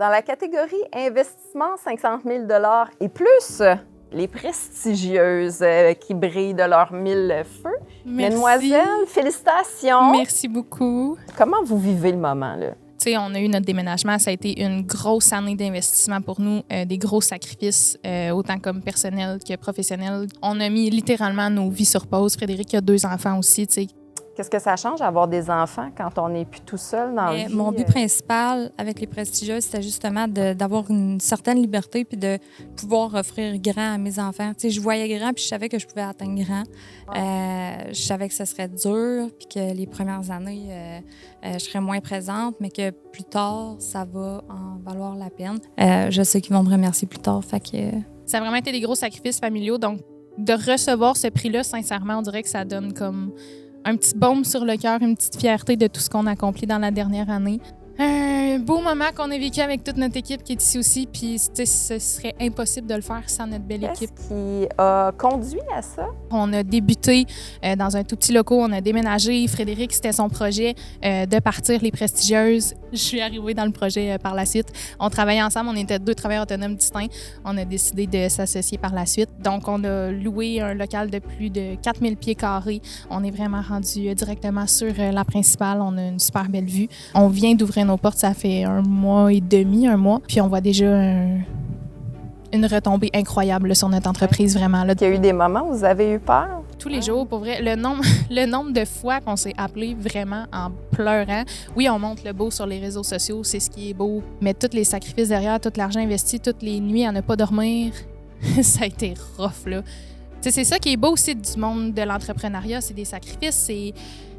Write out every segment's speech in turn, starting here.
Dans la catégorie investissement 500 000 $ et plus, les prestigieuses qui brillent de leurs mille feux. Merci. Mesdemoiselles, félicitations. Merci beaucoup. Comment vous vivez le moment, là? Tu sais, on a eu notre déménagement. Ça a été une grosse année d'investissement pour nous, des gros sacrifices, autant comme personnel que professionnel. On a mis littéralement nos vies sur pause. Frédéric a 2 enfants aussi, tu sais. Qu'est-ce que ça change d'avoir des enfants quand on n'est plus tout seul dans la vie? Mon but principal avec les prestigieuses, c'était justement d'avoir une certaine liberté puis de pouvoir offrir grand à mes enfants. Tu sais, je voyais grand puis je savais que je pouvais atteindre grand. Je savais que ce serait dur puis que les premières années, je serais moins présente, mais que plus tard, ça va en valoir la peine. Je sais qu'ils vont me remercier plus tard, fait que... Ça a vraiment été des gros sacrifices familiaux. Donc, de recevoir ce prix-là, sincèrement, on dirait que ça donne comme un petit baume sur le cœur, une petite fierté de tout ce qu'on a accompli dans la dernière année. Un beau moment qu'on a vécu avec toute notre équipe qui est ici aussi, puis ce serait impossible de le faire sans notre belle équipe. Qu'est-ce qui a conduit à ça? On a débuté dans un tout petit local, on a déménagé. Frédéric, c'était son projet de partir les prestigieuses. Je suis arrivée dans le projet par la suite. On travaillait ensemble, on était 2 travailleurs autonomes distincts. On a décidé de s'associer par la suite. Donc, on a loué un local de plus de 4000 pieds carrés. On est vraiment rendu directement sur la principale. On a une super belle vue. On vient d'ouvrir nos portes, ça fait 1 mois et demi, 1 mois. Puis on voit déjà une retombée incroyable là, sur notre entreprise, vraiment. Là. Il y a eu des moments où vous avez eu peur? Tous les jours, pour vrai. Le nombre de fois qu'on s'est appelé vraiment en pleurant. Oui, on monte le beau sur les réseaux sociaux, c'est ce qui est beau. Mais tous les sacrifices derrière, tout l'argent investi, toutes les nuits à ne pas dormir, ça a été rough, là. T'sais, c'est ça qui est beau aussi du monde de l'entrepreneuriat, c'est des sacrifices,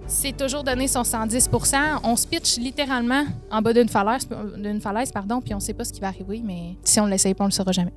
c'est toujours donner son 110 %. On se pitch littéralement en bas d'une falaise, puis on sait pas ce qui va arriver, mais si on l'essaye pas, on le saura jamais.